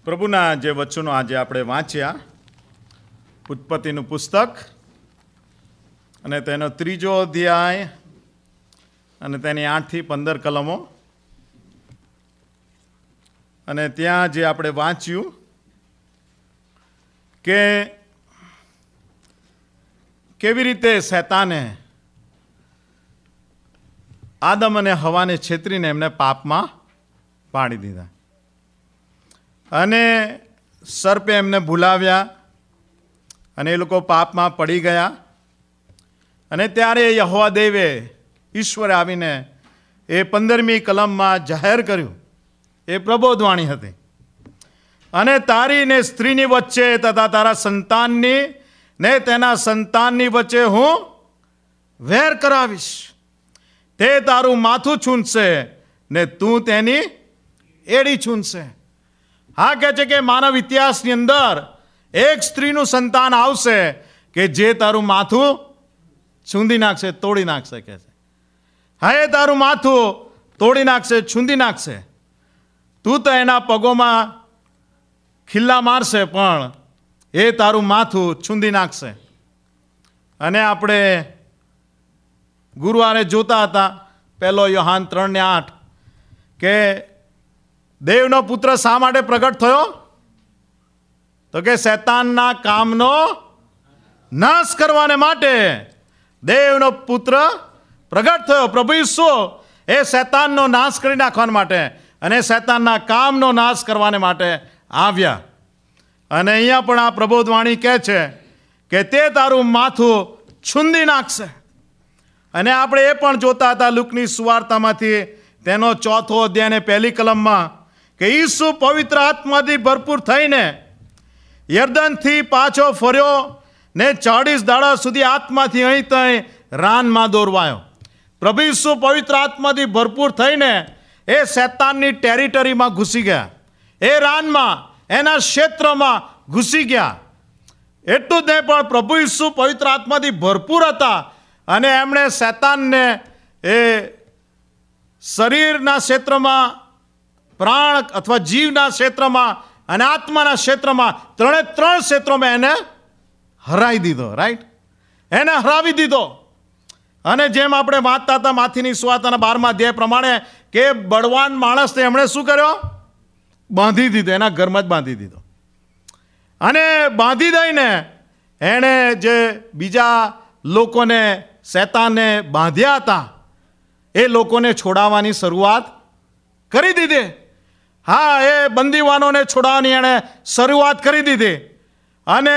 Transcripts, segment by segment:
પ્રભુના જે વચનો આજે આપણે વાંચ્યા, ઉત્પત્તિનું પુસ્તક અને તેનો 3 અધ્યાય અને તેની 8 થી 15 કલમો, અને ત્યાં જે આપણે વાંચ્યું કે કેવી રીતે શૈતાને આદમ અને હવાને છેતરીને એમને પાપમાં પાડી દીધા અને સર્પે એમને ભૂલાવ્યા અને એ લોકો પાપમાં પડી ગયા. અને ત્યારે યહોવા દેવે, ઈશ્વરે આવીને એ 15મી કલમમાં જાહેર કર્યું, એ પ્રબોધવાણી હતી, અને તારી ને સ્ત્રીની વચ્ચે તથા તારા સંતાનની ને તેના સંતાનની વચ્ચે હું વેર કરાવીશ. તે તારું માથું છૂંદશે ને તું તેની એડી છૂંદશે. હા, કહે છે કે માનવ ઇતિહાસની અંદર એક સ્ત્રીનું સંતાન આવશે કે જે તારું માથું છૂંદી નાખશે, તોડી નાખશે. કહે છે હા, એ તારું માથું તોડી નાખશે, છૂંદી નાખશે. તું તો એના પગોમાં ખિલ્લા મારશે, પણ એ તારું માથું છૂંદી નાખશે. અને આપણે ગુરુવારે જોતા હતા 1 યોહાન 3:8 કે દેવનો પુત્ર શા માટે પ્રગટ થયો? તો કે શૈતાનના કામનો નાશ કરવાને માટે દેવનો પુત્ર પ્રગટ થયો. પ્રભુ ઈસુ એ શૈતાનનો નાશ કરી નાખવા માટે અને શૈતાનના કામનો નાશ કરવાને માટે આવ્યા. અને અહીંયા પણ આ પ્રબોધવાણી કહે છે કે તે તારું માથું છૂંદી નાખશે. અને આપણે એ પણ જોતા હતા લુકની સુવાર્તામાંથી તેનો 4 અધ્યાય અને 1 કલમમાં કે ઈસુ પવિત્ર આત્માથી ભરપૂર થઈને યર્દનથી પાછો ફર્યો ને 40 દાડા સુધી આત્માથી અહીં ત્યાં રાનમાં દોરવાયો. પ્રભુ ઈસુ પવિત્ર આત્માથી ભરપૂર થઈને એ શૈતાનની ટેરિટરીમાં ઘૂસી ગયા, એ રાનમાં, એના ક્ષેત્રમાં ઘૂસી ગયા. એટલું જ નહીં, પણ પ્રભુ ઈસુ પવિત્ર આત્માથી ભરપૂર હતા અને એમણે શૈતાનને એ શરીરના ક્ષેત્રમાં, પ્રાણ અથવા જીવના ક્ષેત્રમાં અને આત્માના ક્ષેત્રમાં, 3 ક્ષેત્રોમાં એને હરાવી દીધો. રાઈટ, એને હરાવી દીધો. અને જેમ આપણે વાંચતા હતા માથીની સુવાર્તાના 12મા અધ્યાય પ્રમાણે કે બળવાન માણસને એમણે શું કર્યો? બાંધી દીધો, એના ઘરમાં જ બાંધી દીધો. અને બાંધી દઈને એણે જે બીજા લોકોને શૈતાને બાંધ્યા હતા એ લોકોને છોડાવવાની શરૂઆત કરી દીધી. હા, એ બંદીવાનોને છોડાવવાની એણે શરૂઆત કરી દીધી અને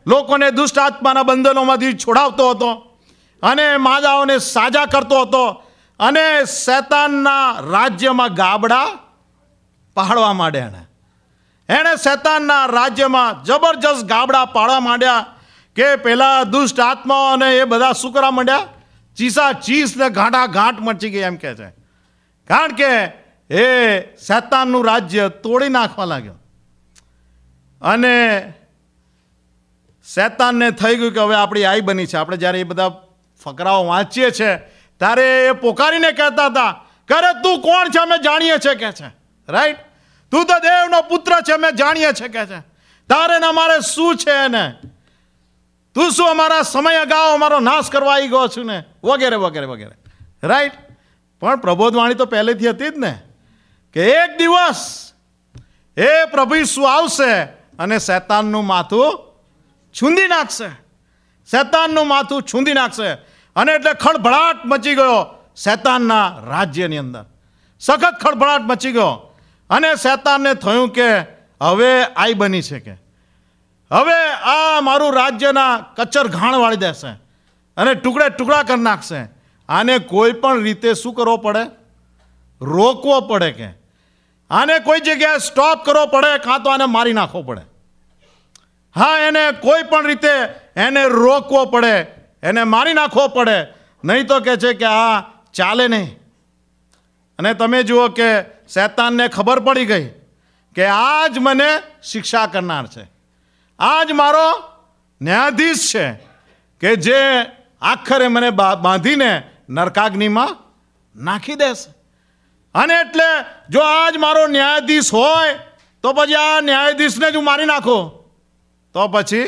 લોકોને દુષ્ટ આત્માના બંધનોમાંથી છોડાવતો હતો અને માદાઓને સાજા કરતો હતો અને શૈતાનના રાજ્યમાં ગાબડા પાડવા માંડ્યા. એણે શૈતાનના રાજ્યમાં જબરજસ્ત ગાબડા પાડવા માંડ્યા કે પેલા દુષ્ટ આત્માઓને એ બધા શું કરવા માંડ્યા? ચીસા ચીસ ને ઘાટા ઘાટ મચી ગઈ, એમ કે છે. કારણ કે એ શૈતાનનું રાજ્ય તોડી નાખવા લાગ્યો. અને શૈતાનને થઈ ગયું કે હવે આપણી આઈ બની છે. આપણે જ્યારે એ બધા ફકરાઓ વાંચીએ છીએ ત્યારે એ પોકારીને કહેતા હતા કે અરે તું કોણ છે? અમે જાણીએ છીએ, કે છે. રાઈટ, તું તો દેવનો પુત્ર છે, અમે જાણીએ છીએ, કે છે. તારે ને અમારે શું છે ને? તું શું અમારા સમય અગાઉ અમારો નાશ કરવા આવી ગયો છું ને? વગેરે વગેરે વગેરે. રાઈટ, પણ પ્રબોધવાણી તો પહેલેથી હતી જ ને કે એક દિવસ એ પ્રભુ ઈસુ આવશે અને શૈતાનનું માથું છૂંદી નાખશે. શૈતાનનું માથું છૂંદી નાખશે. અને એટલે ખળભળાટ મચી ગયો શૈતાનના રાજ્યની અંદર. સખત ખળભળાટ મચી ગયો. અને શૈતાનને થયું કે હવે આઈ બની છે, કે હવે આ મારું રાજ્યના કચર ઘાણ વાળી દેશે અને ટુકડે ટુકડા કરી નાખશે. આને કોઈ પણ રીતે શું કરવો પડે? રોકવો પડે. કે આને કોઈ જગ્યાએ સ્ટોપ કરવો પડે, કાં તો આને મારી નાખવો પડે. હા, એને કોઈ પણ રીતે એને રોકવો પડે, એને મારી નાખવો પડે. નહીં તો કહે છે કે આ ચાલે નહીં. અને તમે જુઓ કે શૈતાનને ખબર પડી ગઈ કે આ જ મને શિક્ષા કરનાર છે, આ જ મારો ન્યાયાધીશ છે કે જે આખરે મને બાંધીને નરકાગ્નિમાં નાખી દેશે. અને એટલે જો આજ મારો ન્યાયાધીશ હોય તો તો પછી આ ન્યાયાધીશને જ હું મારી નાખું તો પછી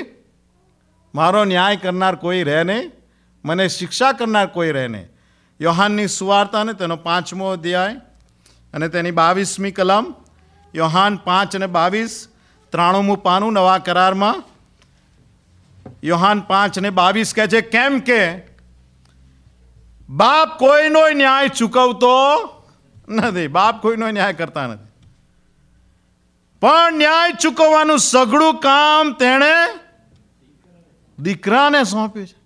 મારો ન્યાય કરનાર કોઈ રહે નહીં, મને શિક્ષા કરનાર કોઈ રહે નહીં. યોહાનની સુવાર્તા ને તેનો 5મો અધ્યાય અને તેની 22મી કલમ. યોહાન 5:22, 93મું પાનું નવા કરારમાં. યોહાન 5:22 કહે છે, કેમ કે બાપ કોઈનો ન્યાય ચૂકવતો નથી. બાપ કોઈનો ન્યાય કરતા નથી, પણ ન્યાય ચૂકવવાનું સઘળું કામ તેણે દીકરાને સોંપ્યું છે.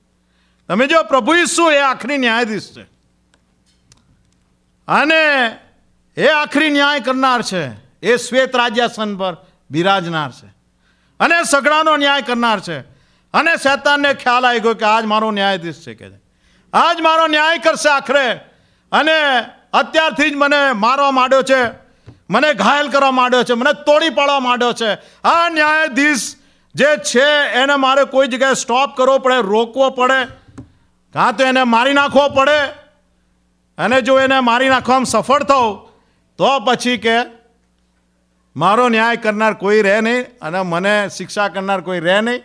તમે જો, પ્રભુ ઈસુ એ આખરી ન્યાયાધીશ છે અને એ આખરી ન્યાય કરનાર છે. એ શ્વેત રાજ્યાસન પર બિરાજનાર છે અને સઘળાનો ન્યાય કરનાર છે. અને શૈતાનને ખ્યાલ આવી ગયો કે આજ મારો ન્યાયાધીશ છે, કે આજ મારો ન્યાય કરશે આખરે. અને અત્યારથી જ મને મારવા માંડ્યો છે, મને ઘાયલ કરવા માંડ્યો છે, મને તોડી પાડવા માંડ્યો છે. આ ન્યાયાધીશ જે છે એને મારે કોઈ જગ્યાએ સ્ટોપ કરવો પડે, રોકવો પડે, કાં તો એને મારી નાખવો પડે. અને જો એને મારી નાખવામાં સફળ થવું તો પછી કે મારો ન્યાય કરનાર કોઈ રહે નહીં અને મને શિક્ષા કરનાર કોઈ રહે નહીં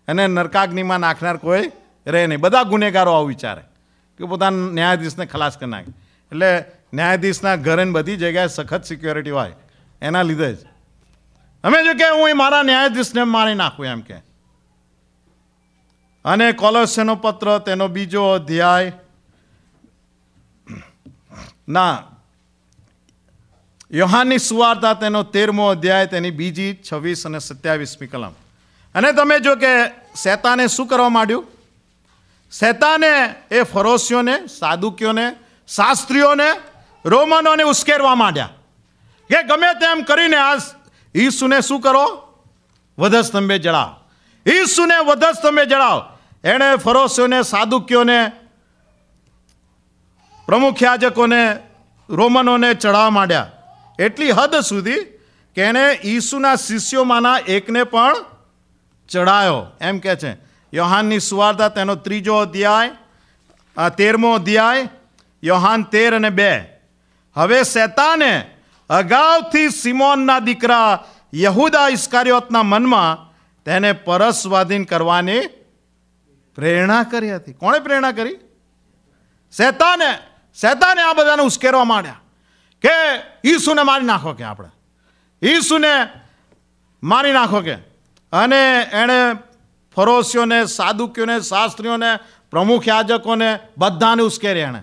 અને નરકાગ્નિમાં નાખનાર કોઈ રહે નહીં. બધા ગુનેગારો આવું વિચારે કે પોતાના ન્યાયાધીશને ખલાસ કરી નાખે. એટલે ન્યાયાધીશના ઘરે બધી જગ્યાએ સખત સિક્યોરિટી હોય, એના લીધે જ અમે જો કે હું મારા ન્યાયાધીશને મારી નાખું એમ કે. અને કોલોસ્યનો પત્ર તેનો 2 અધ્યાય ના યોહાનની સુવાર્તા તેનો 13મો અધ્યાય તેની 2, 26 અને 27મી કલમ. અને તમે જો કે શૈતાને શું કરવા માંડ્યું? શૈતાને એ ફરોશીઓને, સાદુકીઓને, શાસ્ત્રીઓને, રોમનોને ઉશ્કેરવા માંડ્યા કે ગમે તેમ કરીને આ ઈસુને શું કરો? વધસ્તંભે જડાવ. ઈસુને વધસ્તંભે જડાવ. એણે ફરોશીઓને, સાદુકીઓને, પ્રમુખ યાજકોને, રોમનોને ચડાવવા માંડ્યા એટલી હદ સુધી કે એણે ઈસુના શિષ્યોમાંના એકને પણ ચડાયો એમ કે છે. યોહાનની સુવાર્તા તેનો 3 અધ્યાય, 13મો અધ્યાય, યોહાન 13 અને 2. હવે શૈતાને અગાઉથી સિમોનના દીકરા યહૂદા ઇસ્કારિયોતના મનમાં તેને પરસ્વાધીન કરવાની પ્રેરણા કરી હતી. કોણે પ્રેરણા કરી? શૈતાને. શૈતાને આ બધાને ઉશ્કેરવા માંડ્યા કે ઈસુને મારી નાખો, કે આપણે ઈસુને મારી નાખો કે. અને એણે ફરોશીઓને, સાદુકીઓને, શાસ્ત્રીઓને, પ્રમુખ યાજકોને બધાને ઉશ્કેર્યા. એણે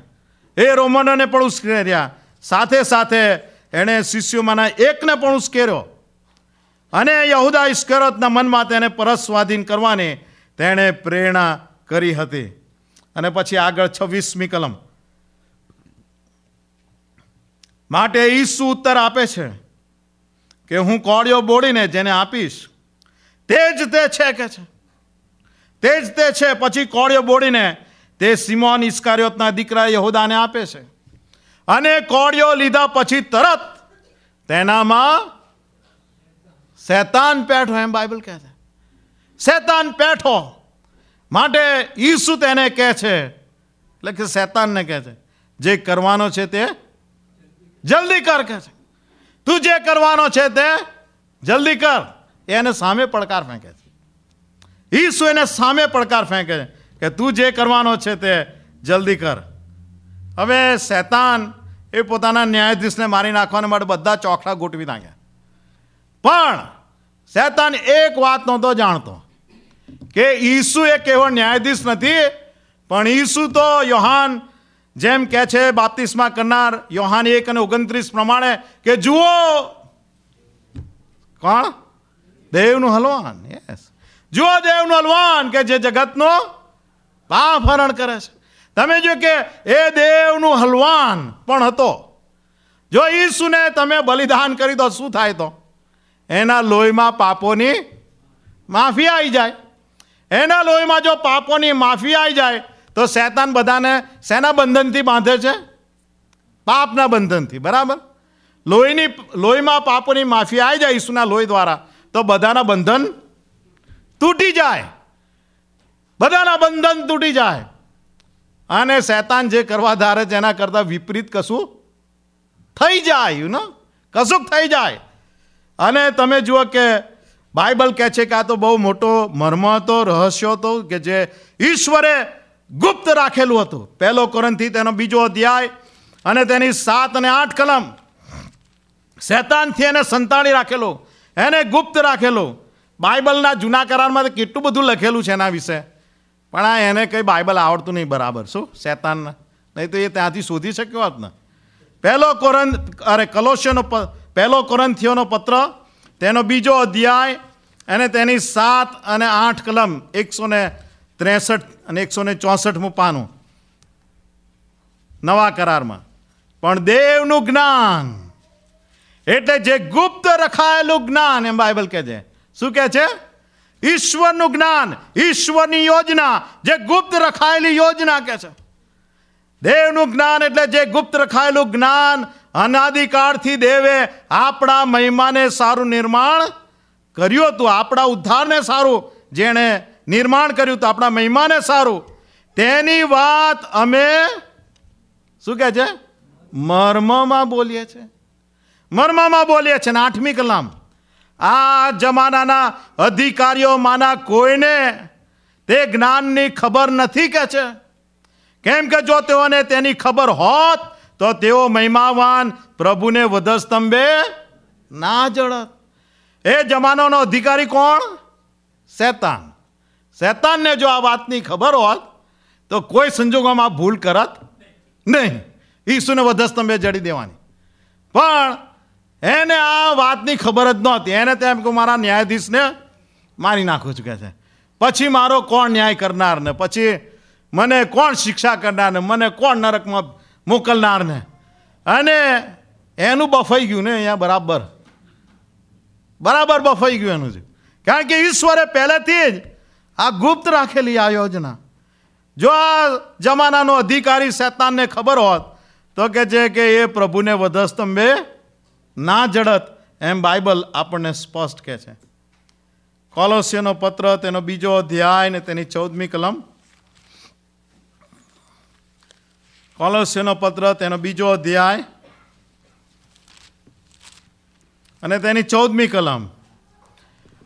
એ રોમનોને પણ ઉશ્કેર્યા, સાથે સાથે એણે શિષ્યોમાંના એકને પણ ઉશ્કેર્યો. અને યહૂદા ઇસ્કરિયોતના મનમાં તેને પરસ્વાધીન કરવાની તેણે પ્રેરણા કરી હતી. અને પછી આગળ 26મી કલમ. માટે ઈસુ ઉત્તર આપે છે કે હું કોળિયો બોડીને જેને આપીશ તે જ તે છે, કે છે તે જ તે છે. પછી કોળિયો બોડીને તે સિમોન ઇસ્કારિયોતના દીકરા યહૂદાને આપે છે. અને કોળિયો લીધા પછી તરત તેનામાં શૈતાન પેઠો, એમ બાઇબલ કહે છે. શૈતાન પેઠો. માટે ઈસુ તેને કહે છે, એટલે કે શૈતાનને કહે છે, જે કરવાનો છે તે જલ્દી કર, કહે છે. તું જે કરવાનો છે તે જલ્દી કર. એને સામે પડકાર ફેંકે છે. ઈસુ એને સામે પડકાર ફેંકે છે કે તું જે કરવાનો છે તે જલ્દી કર. હવે શૈતાન એ પોતાના ન્યાયાધીશને મારી નાખવાને માટે બધા ચોખડા ગોઠવી નાખ્યા. પણ શૈતાન એક વાત નહોતો જાણતો કે ઈસુ એક એવો ન્યાયાધીશ નથી, પણ ઈસુ તો યોહાન જેમ કહે છે બાપ્તિસ્મા કરનાર યોહાન 1:29 પ્રમાણે કે જુઓ કોણ? દેવનું હલવાન. યસ, જુઓ દેવનું હલવાન કે જે જગતનો પાપ હરણ કરે છે. તમે જો કે એ દેવનું હલવાન પણ હતો. જો ઈસુને તમે બલિદાન કરી દો શું થાય? તો એના લોહીમાં પાપોની માફી આવી જાય. એના લોહીમાં જો પાપોની માફી આવી જાય તો શૈતાન બધાને શેના બંધનથી બાંધે છે? પાપના બંધનથી. બરાબર? લોહીમાં પાપોની માફી આવી જાય ઈસુના લોહી દ્વારા તો બધાના બંધન તૂટી જાય. બધાના બંધન તૂટી જાય. અને શૈતાન જે કરવા ધારે છે એના કરતાં વિપરીત કશું થઈ જાય. કશુંક થઈ જાય. અને તમે જુઓ કે બાઇબલ કહે છે કે આ તો બહુ મોટો મર્મ હતો, રહસ્ય હતો કે જે ઈશ્વરે ગુપ્ત રાખેલું હતું. 1 કોરિન્થી તેનો 2 અધ્યાય અને તેની 7 અને 8 કલમ. શૈતાનથી એને સંતાડી રાખેલું, એને ગુપ્ત રાખેલું. બાઇબલના જૂના કરારમાં કેટલું બધું લખેલું છે એના વિશે, પણ આ એને કંઈ બાઇબલ આવડતું નહીં બરાબર. શું શૈતાનને? નહીં તો એ ત્યાંથી શોધી શક્યો હોત ને. 1 કોરિન્થીયોનો પત્ર તેનો 2 અધ્યાય અને તેની 7 અને 8 કલમ, 163 અને 164મું પાનું નવા કરારમાં. પણ દેવનું જ્ઞાન એટલે જે ગુપ્ત રખાયેલું જ્ઞાન, એમ બાઇબલ કહે છે. શું કહે છે? ઈશ્વરનું જ્ઞાન, ઈશ્વરની યોજના, જે ગુપ્ત રખાયેલી યોજના કહે છે. દેવનું જ્ઞાન એટલે જે ગુપ્ત રખાયેલું જ્ઞાન, અનાદિકાળથી દેવે આપણા મહિમાને સારું નિર્માણ કર્યું હતું. આપણા ઉદ્ધારને સારું જેણે નિર્માણ કર્યું હતું, આપણા મહિમાને સારું, તેની વાત અમે શું કહે છે? મર્મમાં બોલીએ છીએ. મર્મમાં બોલીએ છીએ. 8મી કલમ. આ જમાનાના અધિકારીઓમાંના કોઈને તે જ્ઞાનની ખબર નથી કે છે. કેમ કે જો તેઓને તેની ખબર હોત તો તેઓ મહિમાવાન પ્રભુને વધસ્તંભે ના જડત. એ જમાનાનો અધિકારી કોણ? શૈતાન. શૈતાનને જો આ વાતની ખબર હોત તો કોઈ સંજોગોમાં ભૂલ કરત નહીં, ઈસુને વધસ્તંભે જડી દેવાની. પણ એને આ વાતની ખબર જ નહોતી. એને તેમ કે મારા ન્યાયાધીશને મારી નાખું છું કે છે, પછી મારો કોણ ન્યાય કરનાર ને, પછી મને કોણ શિક્ષા કરનાર ને, મને કોણ નરકમાં મોકલનાર ને. અને એનું બફાઈ ગયું ને અહીંયા બરાબર બફાઈ ગયું એનું છે. કારણ કે ઈશ્વરે પહેલેથી જ આ ગુપ્ત રાખેલી આ યોજના. જો આ જમાનાનો અધિકારી શૈતાનને ખબર હોત તો કે છે કે એ પ્રભુને વધસ્તંભે ના જડત, એમ બાઇબલ આપણને સ્પષ્ટ કહે છે. કોલોસ્યનો પત્ર તેનો 2 અધ્યાય ને તેની 14મી કલમ. કોલોસ્યનો પત્ર તેનો 2 અધ્યાય અને તેની 14મી કલમ.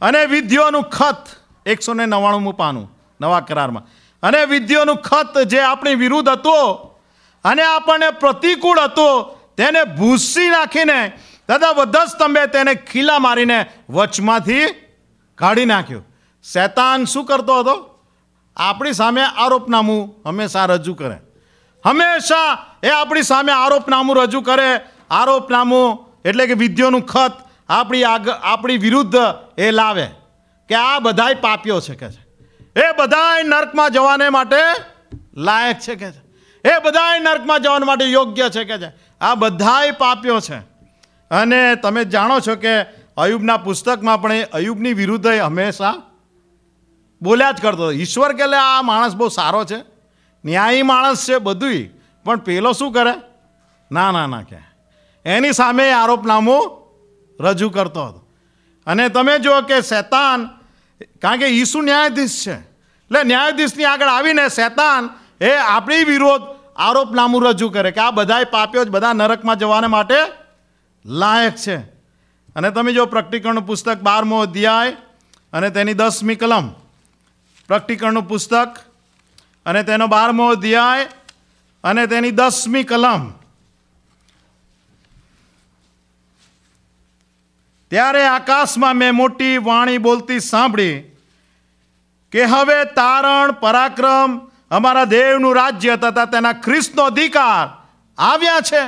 અને વિધિઓનું ખત, 199મું પાનું નવા કરારમાં. અને વિધિઓનું ખત જે આપણી વિરુદ્ધ હતું અને આપણને પ્રતિકૂળ હતું, તેને ભૂંસી નાખીને તથા વધસ્તંભે તેને ખીલા મારીને વચમાંથી કાઢી નાખ્યું. શૈતાન શું કરતો હતો? આપણી સામે આરોપનામું હંમેશા રજૂ કરે. હંમેશા એ આપણી સામે આરોપનામું રજૂ કરે. આરોપનામું એટલે કે વિધિઓનું ખત આપણી વિરુદ્ધ એ લાવે કે આ બધાય પાપીઓ છે કે છે, એ બધાય નર્કમાં જવાને માટે લાયક છે કે છે, એ બધાય નર્કમાં જવા માટે યોગ્ય છે કે છે, આ બધાય પાપીઓ છે. અને તમે જાણો છો કે અયુબના પુસ્તકમાં પણ અયુબની વિરુદ્ધ હંમેશા બોલ્યા જ કરતો. ઈશ્વર કે આ માણસ બહુ સારો છે, ન્યાયી માણસ છે બધુંય, પણ પેલો શું કરે? ના કે એની સામે આરોપનામું રજૂ કરતો હતો. અને તમે જુઓ કે શૈતાન, કારણ કે ઈસુ ન્યાયાધીશ છે, એટલે ન્યાયાધીશની આગળ આવીને શૈતાન એ આપણી વિરોધ આરોપનામું રજૂ કરે કે આ બધાય પાપીઓ જ બધા નરકમાં જવાને માટે લાયક છે. અને તમે જો પ્રકટીકરણનું પુસ્તક 12મો અધ્યાય અને તેની 10મી કલમ. પ્રકટીકરણનું પુસ્તક અને તેનો 12મો અધ્યાય અને તેની 10મી કલમ. ત્યારે આકાશમાં મેં મોટી વાણી બોલતી સાંભળી કે હવે તારણ પરાક્રમ અમારા દેવનું રાજ્ય તથા તેના ખ્રિસ્તનો અધિકાર આવ્યા છે,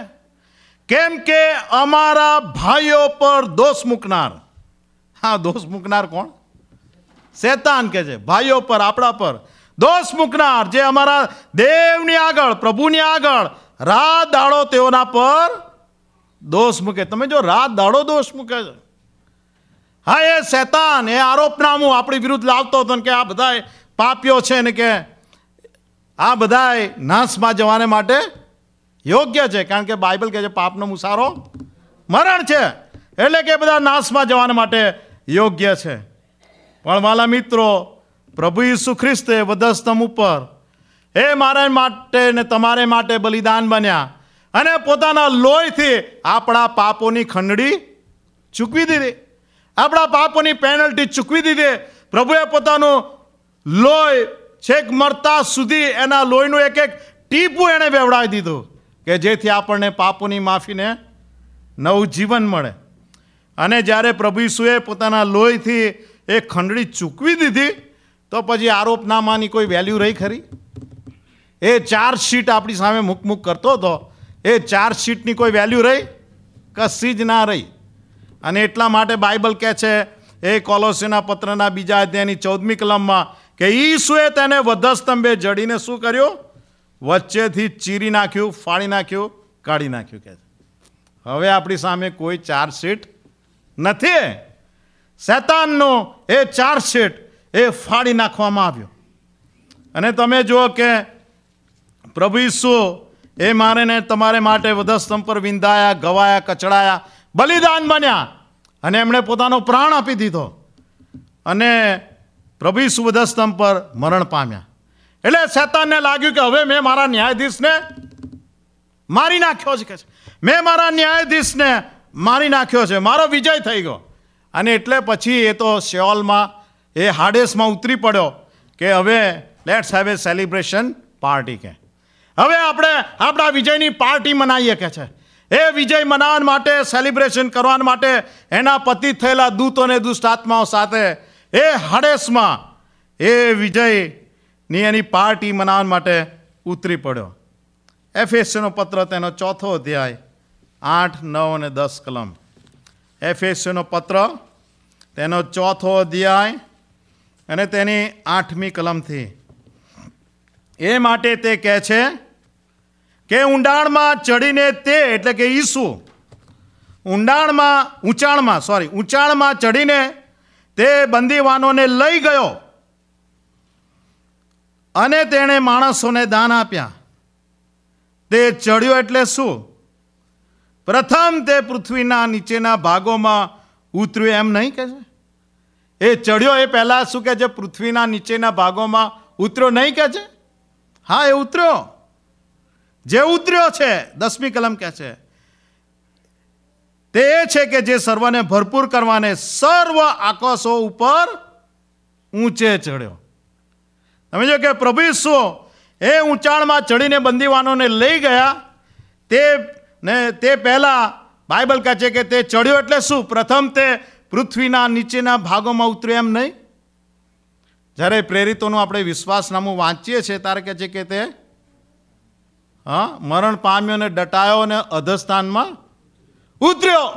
કેમ કે અમારા ભાઈઓ પર દોષ મૂકનાર. હા, દોષ મૂકનાર કોણ? શૈતાન કે છે. ભાઈઓ પર, આપણા પર દોષ મૂકનાર, જે અમારા દેવની આગળ, પ્રભુની આગળ રાત દાડો તેઓના પર દોષ મૂકે. તમે જો રાત દાડો દોષ મૂકે છે. હા, એ શૈતાન એ આરોપનામું આપણી વિરુદ્ધ લાવતો હતો કે આ બધા પાપીઓ છે ને કે આ બધા નાશમાં જવાને માટે યોગ્ય છે. કારણ કે બાઇબલ કહે છે પાપનો મુસારો મરણ છે, એટલે કે બધા નાશમાં જવાને માટે યોગ્ય છે. પણ વાલા મિત્રો, પ્રભુ ઈસુ ખ્રિસ્તે વધસ્તંભ ઉપર એ મારા માટે ને તમારે માટે બલિદાન બન્યા અને પોતાના લોહીથી આપણા પાપોની ખંડણી ચૂકવી દીધી. આપણા પાપોની પેનલ્ટી ચૂકવી દીધી. પ્રભુએ પોતાનું લોહી છેક મરતા સુધી એના લોહીનું એક એક ટીપું એણે વેવડાવી દીધું કે જેથી આપણને પાપોની માફીને નવું જીવન મળે. અને જ્યારે પ્રભુ ઈસુએ પોતાના લોહીથી એ ખંડણી ચૂકવી દીધી તો પછી આરોપનામાની કોઈ વેલ્યુ રહી ખરી? એ ચાર્જશીટ આપણી સામે મુક કરતો હતો, એ ચાર્જશીટની કોઈ વેલ્યુ રહી? કશી જ ના રહી. અને એટલા માટે બાઇબલ કહે છે એ કોલોસીના પત્રના 2 અધ્યાયની 14મી કલમમાં કે ઈસુએ તેને વધસ્તંભે જડીને શું કર્યું? વચ્ચેથી ચીરી નાખ્યું, ફાડી નાખ્યું, કાઢી નાખ્યું. કે હવે આપણી સામે કોઈ ચાર્જશીટ નથી. શૈતાનનો એ ચાર્જશીટ એ ફાડી નાખવામાં આવ્યો. અને તમે જુઓ કે પ્રભુ ઈસુ એ મારે ને તમારે માટે વધસ્તંભ પર વિંધાયા, ગવાયા, કચડાયા, બલિદાન બન્યા અને એમણે પોતાનો પ્રાણ આપી દીધો. અને પ્રભુ ઈસુ વધસ્તંભ પર મરણ પામ્યા. એટલે શૈતાનને લાગ્યું કે હવે મેં મારા ન્યાયાધીશને મારી નાખ્યો છે. મેં મારા ન્યાયાધીશને મારી નાખ્યો છે, મારો વિજય થઈ ગયો. અને એટલે પછી એ તો શેઓલમાં, એ હાડેસમાં ઉતરી પડ્યો કે હવે let's have a celebration party. કે હવે આપણે આપણા વિજયની પાર્ટી મનાવીએ. કે છે એ વિજય મનાવવા માટે, સેલિબ્રેશન કરવા માટે એના પતિત થયેલા દૂતો અને દુષ્ટ આત્માઓ સાથે એ હાડેસમાં એ વિજયની એની પાર્ટી મનાવવા માટે ઉતરી પડ્યો. એફેસનો પત્ર તેનો 4થો અધ્યાય 8, 9 અને 10 કલમ. એફેસનો પત્ર તેનો 4થો અધ્યાય અને તેની 8મી કલમથી. એ માટે તે કહે છે કે ઊંડાણમાં ચડીને તે, એટલે કે ઈસુ ઊંચાણમાં ચડીને તે બંદીવાનોને લઈ ગયો અને તેણે માણસોને દાન આપ્યા. તે ચડ્યો એટલે શું? પ્રથમ તે પૃથ્વીના નીચેના ભાગોમાં ઉતર્યો એમ નહીં કે છે? એ ચડ્યો એ પહેલા શું કે છે? પૃથ્વીના નીચેના ભાગોમાં ઉતર્યો નહીં કે છે? હા, એ ઉતર્યો. જે ઉતર્યો છે 10મી કલમ કહે છે તે એ છે કે જે સર્વને ભરપૂર કરવાને સર્વ આકાશો ઉપર ઊંચે ચડ્યો. તમે જો કે પ્રભુ ઈસુ એ ઊંચાણમાં ચડીને બંદીવાનોને લઈ ગયા. તે પહેલા બાઇબલ કહે છે કે તે ચડ્યો એટલે શું? પ્રથમ તે પૃથ્વીના નીચેના ભાગોમાં ઉતર્યો એમ નહીં. જ્યારે પ્રેરિતોનું આપણે વિશ્વાસનામું વાંચીએ છીએ ત્યારે કહે છે કે તે મરણ પામ્યો ને દટાયો ને અધસ્થાનમાં ઉતર્યો.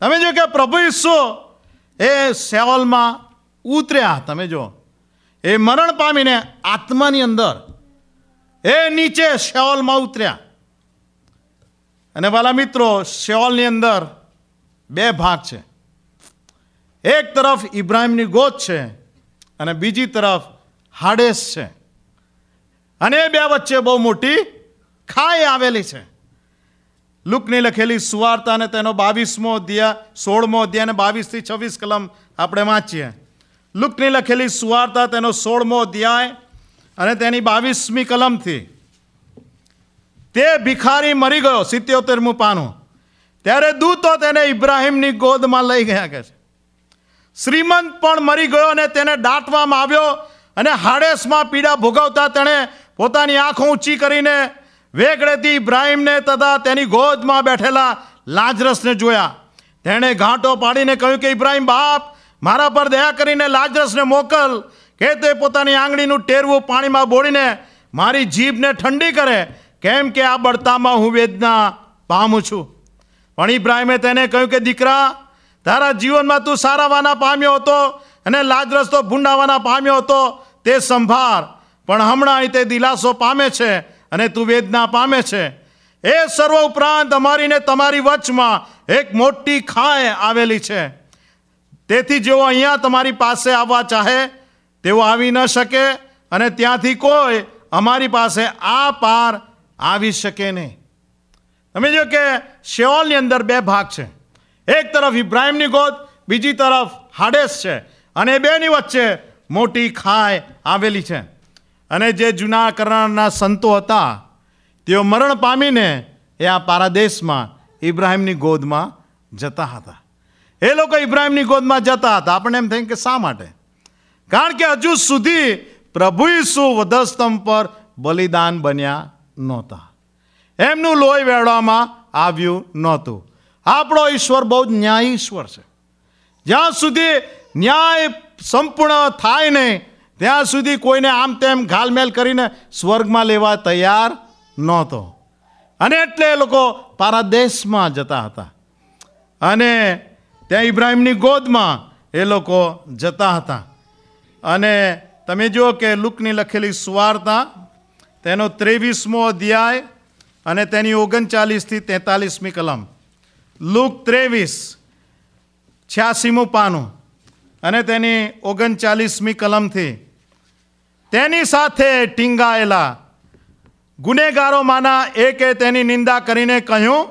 તમે જો કે પ્રભુ ઈસુ એ શેઓલમાં ઉતર્યા. તમે જો એ મરણ પામીને આત્માની અંદર એ નીચે શેઓલમાં ઉતર્યા. અને વાલા મિત્રો, શેઓલની અંદર 2 ભાગ છે. એક તરફ ઇબ્રાહિમની ગોદ છે અને બીજી તરફ હાડેસ છે. અને એ 2 વચ્ચે બહુ મોટી ખાઈ આવેલી છે. લુકની લખેલી સુવાર્તા અને તેનો 22મો અધ્યાય, 16મો અધ્યાય અને 22 થી 26 કલમ આપણે વાંચીએ. લુકની લખેલી સુવાર્તા તેનો 16મો અધ્યાય અને તેની 22મી કલમથી. તે ભિખારી મરી ગયો, 77મું પાનું. ત્યારે દૂતો તેને ઇબ્રાહિમની ગોદમાં લઈ ગયા. કે છે શ્રીમંત પણ મરી ગયો અને તેને દાટવામાં આવ્યો. અને હાડેસમાં પીડા ભોગવતા તેણે પોતાની આંખો ઊંચી કરીને વેગળેથી ઇબ્રાહિમને તથા તેની ગોદમાં બેઠેલા લાજરસને જોયા. તેણે ઘાંટો પાડીને કહ્યું કે ઇબ્રાહિમ બાપ, મારા પર દયા કરીને લાજરસને મોકલ કે તે પોતાની આંગળીનું ટેરવું પાણીમાં બોળીને મારી જીભને ઠંડી કરે, કેમ કે આ બળતામાં હું વેદના પામું છું. પણ ઇબ્રાહિમે તેને કહ્યું કે દીકરા, તારા જીવનમાં તું સારાવાના પામ્યો હતો અને લાજરસ તો ભૂંડાવાના પામ્યો હતો. તે સંભાળ, પણ હમણાં તે દિલાસો પામે છે અને તું વેદના પામે છે. એ સર્વ ઉપરાંત અમારી ને તમારી વચમાં એક મોટી ખાઈ આવેલી છે. તેથી જેઓ અહીંયા તમારી પાસે આવવા ચાહે તેઓ આવી ન શકે અને ત્યાંથી કોઈ અમારી પાસે આ પાર આવી શકે નહીં. તમે જો કે શેઓલની અંદર 2 ભાગ છે. એક તરફ ઇબ્રાહિમની ગોદ, બીજી તરફ હાડેસ છે. અને 2ની વચ્ચે મોટી ખાઈ આવેલી છે. અને જે જૂના કરારના સંતો હતા તેઓ મરણ પામીને એ આ પારાદેશમાં ઇબ્રાહિમની ગોદમાં જતા હતા. એ લોકો ઇબ્રાહિમની ગોદમાં જતા હતા. આપણને એમ થાય કે શા માટે? કારણ કે હજુ સુધી પ્રભુ ઈસુ વધસ્તંભ પર બલિદાન બન્યા નહોતા. એમનું લોહી વેડવામાં આવ્યું નહોતું. આપણો ઈશ્વર બહુ જ ન્યાયી ઈશ્વર છે. જ્યાં સુધી ન્યાય સંપૂર્ણ થાય નહીં ત્યાં સુધી કોઈને આમ તેમ ઘાલમેલ કરીને સ્વર્ગમાં લેવા તૈયાર નહોતો. અને એટલે એ લોકો પારાદેશમાં જતા હતા અને ત્યાં ઇબ્રાહિમની ગોદમાં એ લોકો જતા હતા. અને તમે જુઓ કે લુકની લખેલી સુવાર્તા તેનો 23મો અધ્યાય અને તેની 39 થી 43મી કલમ. લુક 23, 86મું પાનું અને તેની 39મી કલમથી તેની સાથે ટીંગાયેલા ગુનેગારોમાંના એકે તેની નિંદા કરીને કહ્યું,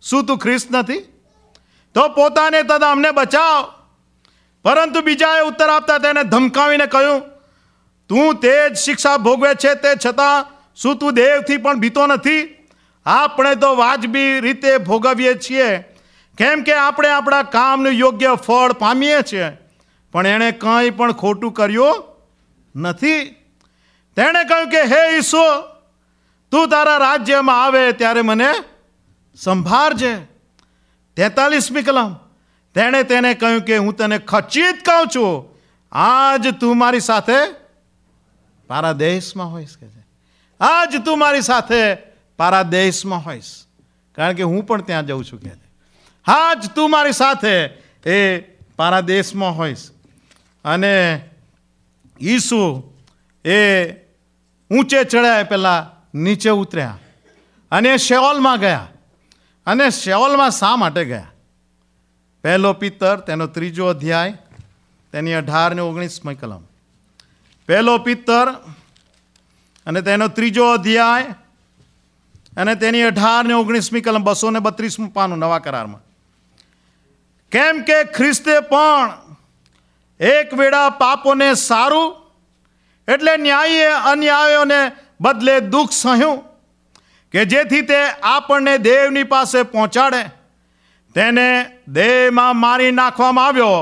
શું તું ખ્રિસ્ત નથી? તો પોતાને તથા અમને બચાવ. પરંતુ બીજાએ ઉત્તર આપતા તેને ધમકાવીને કહ્યું, તું તે જ શિક્ષા ભોગવે છે, તે છતાં શું તું દેવથી પણ બીતો નથી? આપણે તો વાજબી રીતે ભોગવીએ છીએ, કેમ કે આપણે આપણા કામનું યોગ્ય ફળ પામીએ છીએ. પણ એણે કંઈ પણ ખોટું કર્યું નથી. તેણે કહ્યું કે હે ઈસુ, તું તારા રાજ્યમાં આવે ત્યારે મને સંભાળજે. 43મી કલમ. તેણે તેને કહ્યું કે હું તને ખચિત કહું છું, આજ તું મારી સાથે પારાદેશમાં હોઈશ. કે છે આજ તું મારી સાથે પારાદેશમાં હોઈશ, કારણ કે હું પણ ત્યાં જઉં છું. કે છે આજ તું મારી સાથે એ પારાદેશમાં હોઈશ. અને ઈસુ એ ઊંચે ચડ્યા પહેલાં નીચે ઉતર્યા અને શેઓલમાં ગયા. અને શેઓલમાં શા માટે ગયા? 1 પિત્તર તેનો 3જો અધ્યાય તેની 18 ને 19મી કલમ. 1 પિત્તર અને તેનો 3જો અધ્યાય અને તેની 18 ને 19મી કલમ, 232મું પાનું નવા કરારમાં. કેમ કે ખ્રિસ્તે પણ એક વેળા પાપોને સારું એટલે ન્યાયે અન્યાયોને બદલે દુઃખ સહ્યું, કે જેથી તે આપણને દેવની પાસે પહોંચાડે. તેને દેહમાં મારી નાખવામાં આવ્યો,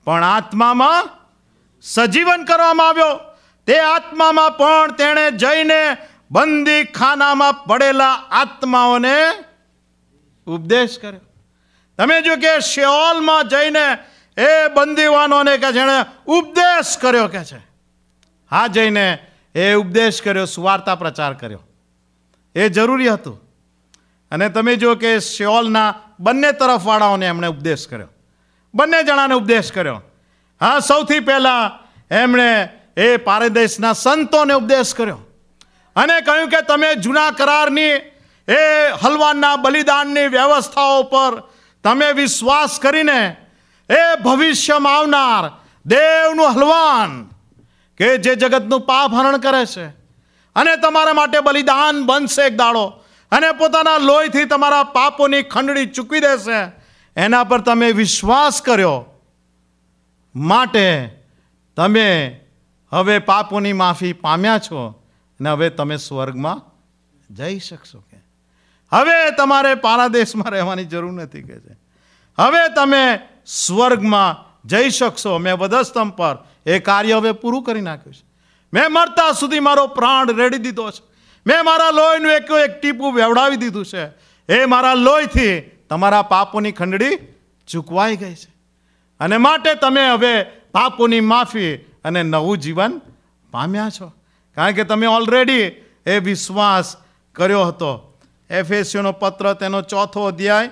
પણ આત્મામાં સજીવન કરવામાં આવ્યો. તે આત્મામાં પણ તેણે જઈને બંદી ખાનામાં પડેલા આત્માઓને ઉપદેશ કર્યો. તમે જો કે શેઓલમાં જઈને એ બંદીવાનોને કે જેણે ઉપદેશ કર્યો. કે છે હા, જઈને એ ઉપદેશ કર્યો, સુવાર્તા પ્રચાર કર્યો. એ જરૂરી હતું. અને તમે જો કે શેઓલના બંને તરફવાળાઓને એમણે ઉપદેશ કર્યો, બંને જણાને ઉપદેશ કર્યો. હા, સૌથી પહેલાં એમણે એ પારદેશના સંતોને ઉપદેશ કર્યો અને કહ્યું કે તમે જૂના કરારની એ હલવાના બલિદાનની વ્યવસ્થાઓ પર તમે વિશ્વાસ કરીને એ ભવિષ્યમાં આવનાર દેવનું હલવાન કે જે જગતનું પાપ હરણ કરે છે અને તમારા માટે બલિદાન બનશે એક દાડો અને પોતાના લોહીથી તમારા પાપોની ખંડણી ચૂકવી દેશે, એના પર તમે વિશ્વાસ કર્યો. માટે તમે હવે પાપોની માફી પામ્યા છો અને હવે તમે સ્વર્ગમાં જઈ શકશો. કે હવે તમારે પારાદેશમાં રહેવાની જરૂર નથી. કે છે હવે તમે સ્વર્ગમાં જઈ શકશો. મેં વધસ્તંભ પર એ કાર્ય હવે પૂરું કરી નાખ્યું છે. મેં મરતા સુધી મારો પ્રાણ રેડી દીધો છે. મેં મારા લોહીનું એક ટીપું વેવડાવી દીધું છે. એ મારા લોહીથી તમારા પાપોની ખંડણી ચૂકવાઈ ગઈ છે. અને માટે તમે હવે પાપોની માફી અને નવું જીવન પામ્યા છો, કારણ કે તમે ઓલરેડી એ વિશ્વાસ કર્યો હતો. એફેસીઓનો પત્ર તેનો 4થો અધ્યાય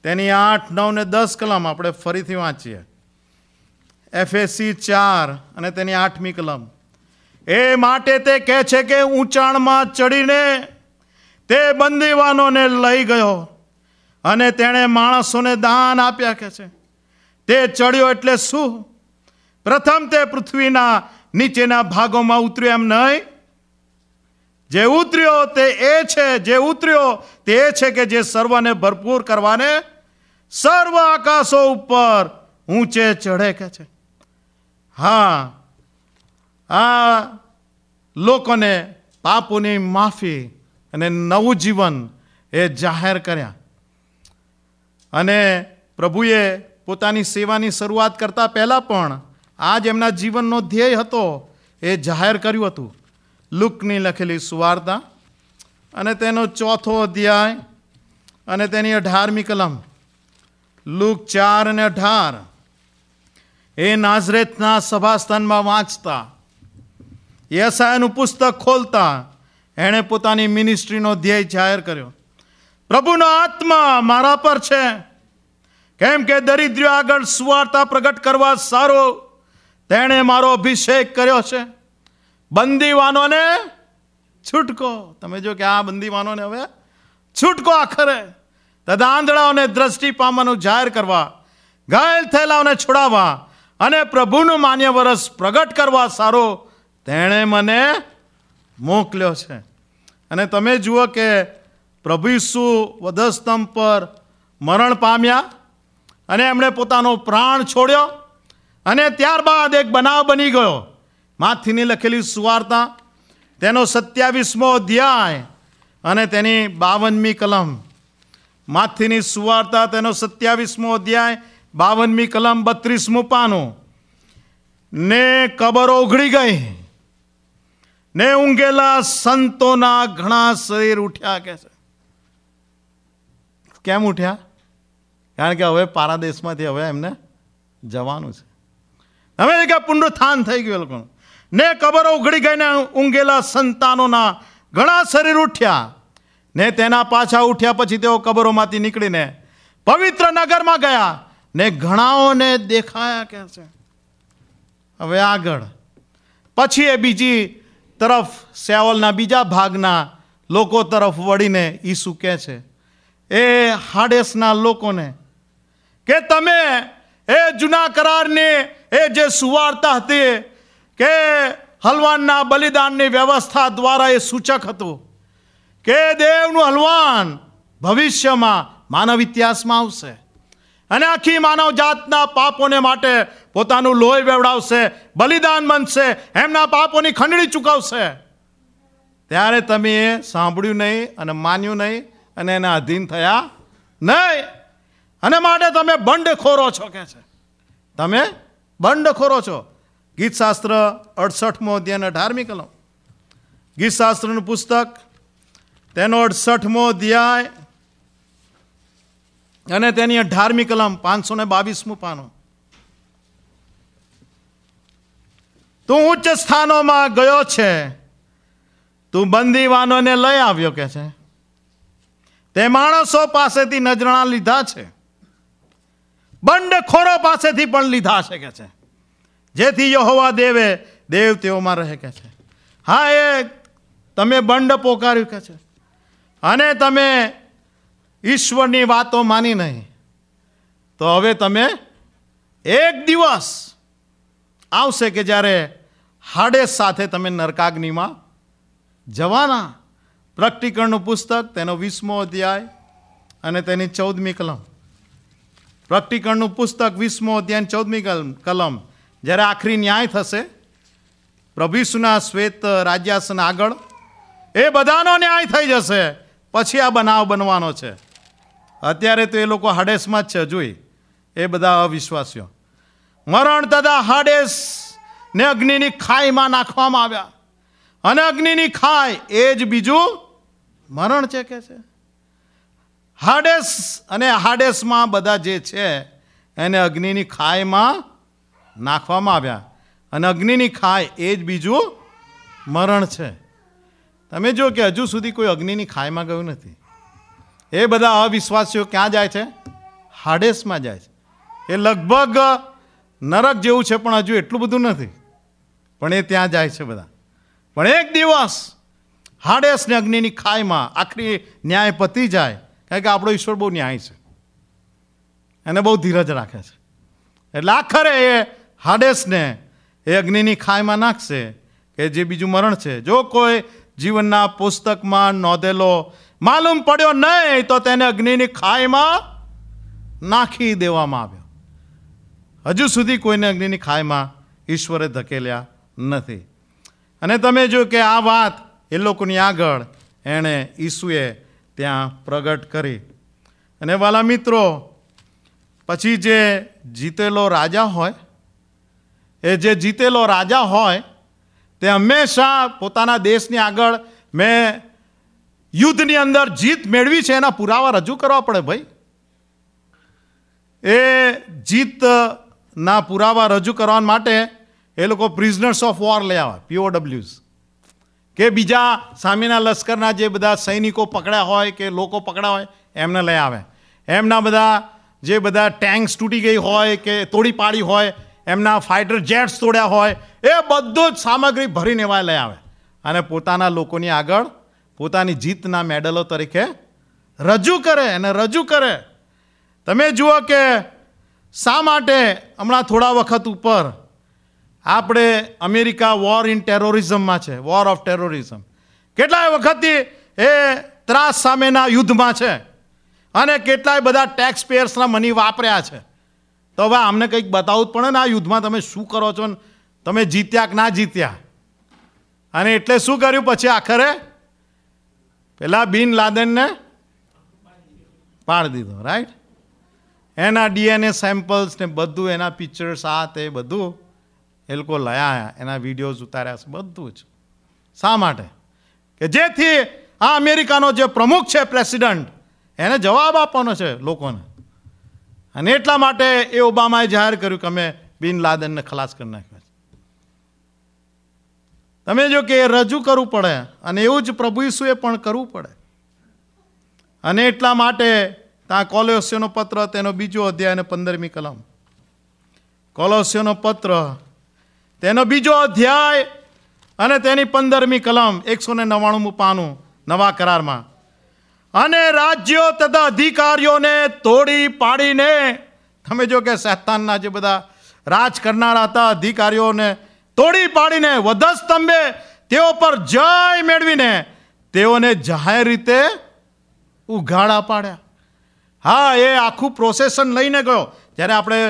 તેની 8, 9 ને 10 કલમ આપણે ફરીથી વાંચીએ. એફેસી 4 અને તેની 8મી કલમ. એ માટે તે કહે છે કે ઊંચાણમાં ચડીને તે બંદીવાનોને લઈ ગયો અને તેણે માણસોને દાન આપ્યા. કે છે તે ચડ્યો એટલે શું? પ્રથમ તે પૃથ્વીના નીચેના ભાગોમાં ઉતર્યો એમ નહીં. જે ઉતર્યો તે એ છે કે જે સર્વને ભરપૂર કરવાને સર્વ આકાશો ઉપર ઊંચે ચઢે. કે છે હા, આ લોકોને પાપોની માફી અને નવું જીવન એ જાહેર કર્યા. અને પ્રભુએ પોતાની સેવાની શરૂઆત કરતાં પહેલાં પણ આ જ એમના જીવનનો ધ્યેય હતો એ જાહેર કર્યું હતું. લુકની લખેલી સુવાર્તા અને તેનો 4થો અધ્યાય અને તેની 18મી કલમ. લુક 4 અને 18. એ નાઝરેથના સભાસ્થાનમાં વાંચતા, યશાયાનું પુસ્તક ખોલતા એણે પોતાની મિનિસ્ટ્રીનો ધ્યેય જાહેર કર્યો. પ્રભુનો આત્મા મારા પર છે, કેમ કે દરિદ્રીઓ આગળ સુવાર્તા પ્રગટ કરવા સારો તેણે મારો અભિષેક કર્યો છે. બંદીવાનોને છૂટકો. તમે જો કે આ બંદીવાનોને હવે છૂટકો આખરે, તથા આંધળાઓને દ્રષ્ટિ પામવાનું જાહેર કરવા, ઘાયલ થયેલાઓને છોડાવવા અને પ્રભુનું માન્ય વરસ પ્રગટ કરવા સારો તેણે મને મોકલ્યો છે. અને તમે જુઓ કે પ્રભુ ઈસુ વધસ્તંભ પર મરણ પામ્યા અને એમણે પોતાનો પ્રાણ છોડ્યો અને ત્યારબાદ એક બનાવ બની ગયો. માથીની લખેલી સુવાર્તા તેનો 27મો અધ્યાય અને તેની 52મી કલમ. માથીની સુવાર્તા તેનો 27મો અધ્યાય 52મી કલમ 32મું પાનું. ને કબરો ઉઘડી ગઈ ને ઊંઘેલા સંતોના ઘણા શરીર ઉઠ્યા. કે છે કેમ ઉઠ્યા? કારણ કે હવે પારાદેશમાંથી હવે એમને જવાનું છે. હવે કે પુનરુત્થાન થઈ ગયું લોકોનું. ને કબરો ઉઘડી ગઈને ઊંઘેલા સંતાનોના ઘણા શરીર ઉઠ્યા. ને તેના પાછા ઉઠ્યા પછી તેઓ કબરોમાંથી નીકળીને પવિત્ર નગરમાં ગયા ને ઘણાઓને દેખાયા. કે છે હવે આગળ પછી એ બીજી તરફ સેવલના બીજા ભાગના લોકો તરફ વળીને ઈસુ કહે છે એ હાડેસના લોકોને કે તમે એ જૂના કરારની એ જે સુવાર્તા હતી કે હલવાનના બલિદાનની વ્યવસ્થા દ્વારા એ સૂચક હતું કે દેવનું હલવાન ભવિષ્યમાં માનવ ઇતિહાસમાં આવશે અને આખી માનવ જાતના પાપોને માટે પોતાનું લોહી વેવડાવશે, બલિદાન બનશે, એમના પાપોની ખંડણી ચૂકવશે. ત્યારે તમે એ સાંભળ્યું નહીં અને માન્યું નહીં અને એના અધીન થયા નહીં, અને માટે તમે બંડખોરો છો. કે છે તમે બંડખોરો છો. ગીતશાસ્ત્ર 68મો અધ્યાય 18મી કલમ. ગીતશાસ્ત્રનું પુસ્તક તેનો 68મો અધ્યાય અને તેની 18મી કલમ 522મું પાનું. તું ઉચ્ચ સ્થાનોમાં ગયો છે, તું બંદીવાનોને લઈ આવ્યો. કે છે તે માણસો પાસેથી નજરાણા લીધા છે, બંડખોરો પાસેથી પણ લીધા છે. કે છે જેથી યહોવા દેવ તેઓમાં રહે. કે છે હા, એ તમે બંડ પોકાર્યું. કે છે અને તમે ઈશ્વરની વાતો માની નહીં, તો હવે તમે એક દિવસ આવશે કે જ્યારે હાડેસ સાથે તમે નરકાગ્નિમાં જવાના. પ્રકટીકરણનું પુસ્તક તેનો 20મો અધ્યાય અને તેની 14મી કલમ. પ્રકટીકરણનું પુસ્તક 20મો અધ્યાય 14મી કલમ. જ્યારે આખરી ન્યાય થશે પ્રભુ ઈસુના શ્વેત રાજ્યાસન આગળ, એ બધાનો ન્યાય થઈ જશે. પછી આ બનાવ બનવાનો છે. અત્યારે તો એ લોકો હાડેસમાં જ છે. જોઈ એ બધા અવિશ્વાસીઓ મરણ તથા હાડેસ ને અગ્નિની ખાઈમાં નાખવામાં આવ્યા, અને અગ્નિની ખાઈ એ જ બીજું મરણ છે. કે છે હાડેસ અને હાડેસમાં બધા જે છે એને અગ્નિની ખાઈમાં નાખવામાં આવ્યા, અને અગ્નિની ખાઈ એ જ બીજું મરણ છે. તમે જો કે હજુ સુધી કોઈ અગ્નિની ખાઈમાં ગયું નથી. એ બધા અવિશ્વાસીઓ ક્યાં જાય છે? હાડેસમાં જાય છે. એ લગભગ નરક જેવું છે, પણ હજુ એટલું બધું નથી, પણ એ ત્યાં જાય છે બધા. પણ એક દિવસ હાડેસ ને અગ્નિની ખાઈમાં આખરી ન્યાય પતી જાય. કારણ કે આપણો ઈશ્વર બહુ ન્યાય છે અને બહુ ધીરજ રાખે છે. એટલે આખરે એ હાડેસને એ અગ્નિની ખાઈમાં નાખશે, કે જે બીજું મરણ છે. જો કોઈ જીવનના પુસ્તકમાં નોંધેલો માલુમ પડ્યો નહીં, તો તેને અગ્નિની ખાઈમાં નાખી દેવામાં આવ્યો. હજુ સુધી કોઈને અગ્નિની ખાઈમાં ઈશ્વરે ધકેલ્યા નથી. અને તમે જો કે આ વાત એ લોકોની આગળ એણે ઈસુએ ત્યાં પ્રગટ કરી. અને વાલા મિત્રો, પછી જે જીતેલો રાજા હોય, એ જે જીતેલો રાજા હોય તે હંમેશા પોતાના દેશની આગળ મેં યુદ્ધની અંદર જીત મેળવી છે એના પુરાવા રજૂ કરવા પડે ભાઈ. એ જીતના પુરાવા રજૂ કરવા માટે એ લોકો પ્રિઝનર્સ ઓફ વોર લઈ આવે, POWs, કે બીજા સામેના લશ્કરના જે બધા સૈનિકો પકડ્યા હોય કે લોકો પકડ્યા હોય એમને લઈ આવે. એમના બધા જે બધા ટેન્ક્સ તૂટી ગઈ હોય કે તોડી પાડી હોય, એમના ફાઇટર જેટ્સ તોડ્યા હોય, એ બધું જ સામગ્રી ભરીને એવા લઈ આવે અને પોતાના લોકોની આગળ પોતાની જીતના મેડલો તરીકે રજૂ કરે અને રજૂ કરે. તમે જુઓ કે શા માટે હમણાં થોડા વખત ઉપર આપણે અમેરિકા વોર ઇન ટેરરિઝમમાં છે, વોર ઓફ ટેરરિઝમ. કેટલાય વખતથી એ ત્રાસ સામેના યુદ્ધમાં છે અને કેટલાય બધા ટેક્સ પેયર્સના મની વાપર્યા છે. તો હવે અમને કંઈક બતાવવું જ પડે ને આ યુદ્ધમાં તમે શું કરો છો ને તમે જીત્યા કે ના જીત્યા. અને એટલે શું કર્યું પછી આખરે પેલા બિન લાદેનને પાડી દીધો, રાઈટ. એના DNA સેમ્પલ્સ ને બધું, એના પિક્ચર્સ, આ તે બધું એ લોકો લઈ આવ્યા, એના વિડીયોઝ ઉતાર્યા છે બધું જ. શા માટે? કે જેથી આ અમેરિકાનો જે પ્રમુખ છે, પ્રેસિડન્ટ, એને જવાબ આપવાનો છે લોકોને. અને એટલા માટે એ ઓબામાએ જાહેર કર્યું કે અમે બિન લાદેનને ખલાસ કરી નાખ્યો છે. તમે જો કે એ રજૂ કરવું પડે અને એવું જ પ્રભુ ઈસુએ પણ કરવું પડે. અને એટલા માટે ત્યાં કોલોસ્યોનો પત્ર તેનો 2 અધ્યાય અને 15મી કલમ, કોલોસ્યોનો પત્ર તેનો 2 અધ્યાય અને તેની 15મી કલમ, 199મું પાનું નવા કરારમાં. અને રાજ્યો તથા અધિકારીઓને તોડી પાડીને, તમે જો કે શૈતાનના જે બધા રાજ કરનારા હતા અધિકારીઓને તોડી પાડીને વધસ્તંભે તેઓ પર જય મેળવીને તેઓને જાહેર રીતે ઉઘાડા પાડ્યા. હા, એ આખું પ્રોસેસન લઈને ગયો. જ્યારે આપણે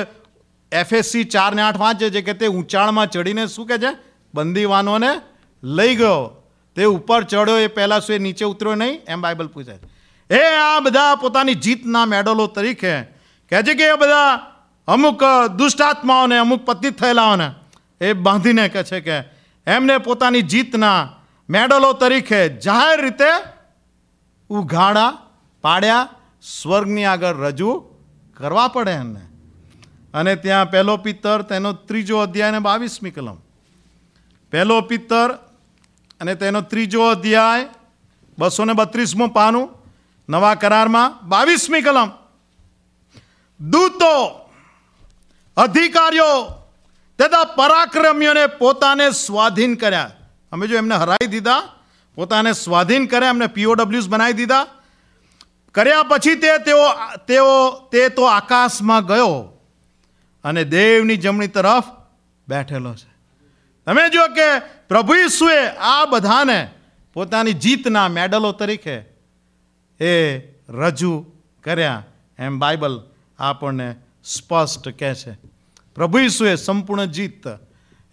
FSC 4:8 વાંચે છે કે તે ઊંચાણમાં ચડીને શું કહે છે, બંદીવાનોને લઈ ગયો. તે ઉપર ચડ્યો એ પહેલાં શું એ નીચે ઉતર્યો નહીં, એમ બાઇબલ પૂછે છે. એ આ બધા પોતાની જીતના મેડલો તરીકે કહે છે કે એ બધા અમુક દુષ્ટાત્માઓને, અમુક પતિત થયેલાઓને એ બાંધીને કહે છે કે એમને પોતાની જીતના મેડલો તરીકે જાહેર રીતે ઉઘાડા પાડ્યા, સ્વર્ગની આગળ રજૂ કરવા પડે એમને. અને ત્યાં 1 પિત્તર તેનો 3 અધ્યાય અને 22મી કલમ, 1 પિત્તર અને તેનો 3 અધ્યાય 232મું પાનું નવા કરારમાં 22મી કલમ. દૂતો, અધિકારીઓ તથા પરાક્રમીઓને પોતાને સ્વાધીન કર્યા. અમે જો એમને હરાવી દીધા, પોતાને સ્વાધીન કર્યા, એમને POWs બનાવી દીધા. કર્યા પછી તે તો આકાશમાં ગયો અને દેવની જમણી તરફ બેઠેલો છે. તમે જો કે પ્રભુ ઈસુએ આ બધાને પોતાની જીતના મેડલો તરીકે એ રજૂ કર્યા, એમ બાઇબલ આપણને સ્પષ્ટ કહે છે. પ્રભુ ઈસુએ સંપૂર્ણ જીત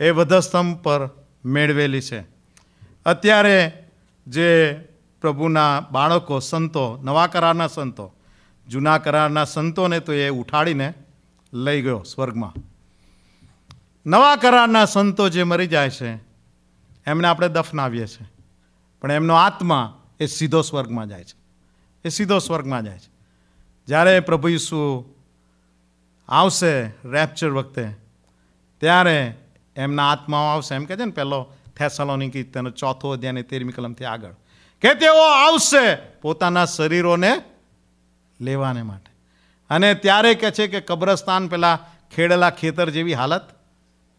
એ વધસ્તંભ પર મેળવેલી છે. અત્યારે જે પ્રભુના બાળકો, સંતો, નવા કરારના સંતો, જૂના કરારના સંતોને તો એ ઉઠાડીને લઈ ગયો સ્વર્ગમાં. નવા કરારના સંતો જે મરી જાય છે એમને આપણે દફનાવીએ છીએ, પણ એમનો આત્મા એ સીધો સ્વર્ગમાં જાય છે. એ સીધો સ્વર્ગમાં જાય છે. જ્યારે પ્રભુ ઈસુ આવશે રેપ્ચર વખતે, ત્યારે એમના આત્માઓ આવશે. એમ કહે છે ને 1 થેસલોનિકી તેનો 4 અધ્યાય અને 13મી કલમથી આગળ કે તેઓ આવશે પોતાના શરીરોને લેવાને માટે. અને ત્યારે કહે છે કે કબ્રસ્તાન પેલા ખેડેલા ખેતર જેવી હાલત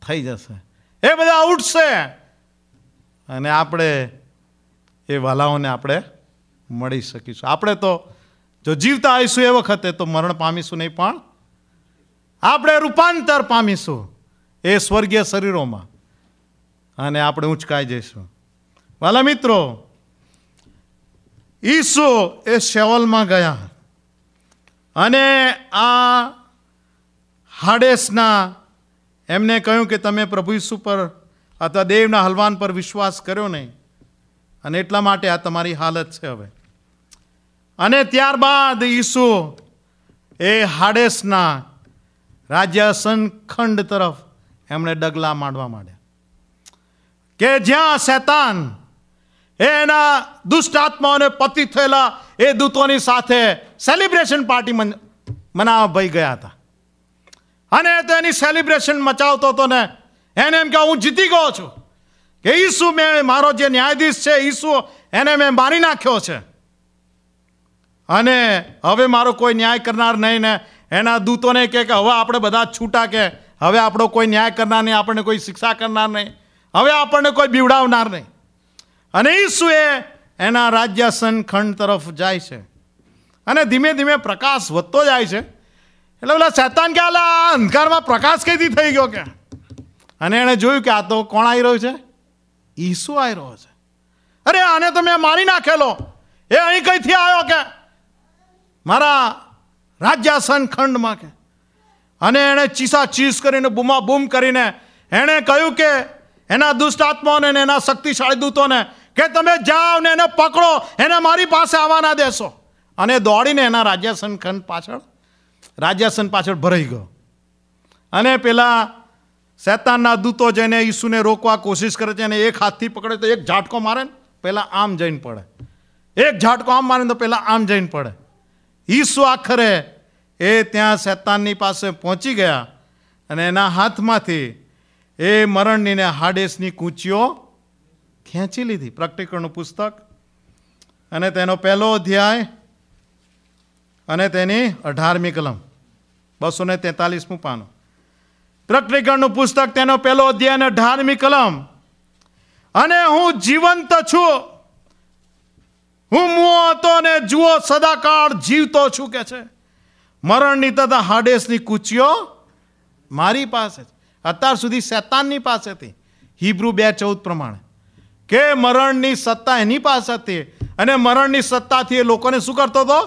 થઈ જશે. એ બધા ઉઠશે અને આપણે એ વાલાઓને આપણે મળી શકીશું. આપણે તો જો જીવતા આવીશું એ વખતે તો મરણ પામીશું નહીં, પણ આપણે રૂપાંતર પામીશું એ સ્વર્ગીય શરીરોમાં અને આપણે ઊંચકાઈ જઈશું. વાલા મિત્રો, ઈસુ એ શેવલમાં ગયા અને આ હાડેસના એમને કહ્યું કે તમે પ્રભુ ઈસુ પર અથવા દેવના હલવાન પર વિશ્વાસ કર્યો નહીં અને એટલા માટે આ તમારી હાલત છે હવે. અને ત્યારબાદ ઈસુ એ હાડેસના રાજ્યાસન ખંડ તરફ એમણે ડગલા માંડવા માંડ્યા કે જ્યાં શૈતાન એના દુષ્ટ આત્માઓને પતિત થયેલા એ દૂતોની સાથે સેલિબ્રેશન પાર્ટી મનાવવા ભાઈ ગયા હતા. અને તો એની સેલિબ્રેશન મચાવતો હતો ને એને એમ કે હું જીતી ગયો છું, કે ઈસુ મેં મારો જે ન્યાયાધીશ છે ઈસુ એને મેં મારી નાખ્યો છે અને હવે મારો કોઈ ન્યાય કરનાર નહીં. ને એના દૂતોને કે હવે આપણે બધા છૂટા, કે હવે આપણો કોઈ ન્યાય કરનાર નહીં, આપણને કોઈ શિક્ષા કરનાર નહીં, હવે આપણને કોઈ બીવડાવનાર નહીં. અને ઈસુએ એના રાજ્યાસન ખંડ તરફ જાય છે અને ધીમે ધીમે પ્રકાશ વધતો જાય છે. એટલે પેલા શૈતાન કે આ અંધકારમાં પ્રકાશ કઈથી થઈ ગયો કે, અને એણે જોયું કે આ તો કોણ આવી રહ્યું છે? ઈસુ આવી રહ્યો છે. અરે આને તો મેં મારી નાખેલો, એ અહીં કઈથી આવ્યો કે મારા રાજ્યાસન ખંડમાં કે. અને એણે ચીસા ચીસ કરીને બૂમા બૂમ કરીને એણે કહ્યું કે એના દુષ્ટ આત્માઓને ને એના શક્તિશાળી દૂતોને કે તમે જાઓ ને એને પકડો, એને મારી પાસે આવવા ના દેશો. અને દોડીને એના રાજ્યાસન પાછળ ભરાઈ ગયો. અને પેલા શૈતાનના દૂતો જઈને ઈસુને રોકવા કોશિશ કરે છે અને એક હાથથી પકડે તો એક ઝાટકો મારે ને પહેલાં આમ જઈને પડે, એક ઝાટકો આમ મારે તો પહેલાં આમ જઈને પડે. ઈસુ આખરે એ ત્યાં શૈતાનની પાસે પહોંચી ગયા અને એના હાથમાંથી એ મરણની ને હાડેસની કૂંચીઓ ખેંચી લીધી. પ્રકટીકરણનું પુસ્તક અને તેનો 1 અધ્યાય અને તેની 18મી કલમ, 243મું પાનું. પ્રકટીકરણનું પુસ્તક તેનો 1 અધ્યાય અને 18મી કલમ. અને હું જીવંત છું, હું મુઓ હતો ને જુઓ સદાકાળ જીવતો છું કે છે. મરણની તથા હાડેસની કૂચીઓ મારી પાસે છે. અત્યાર સુધી શૈતાનની પાસે હતી, હિબ્રુ 2:14 પ્રમાણે, કે મરણની સત્તા એની પાસે હતી અને મરણની સત્તાથી એ લોકોને શું કરતો હતો?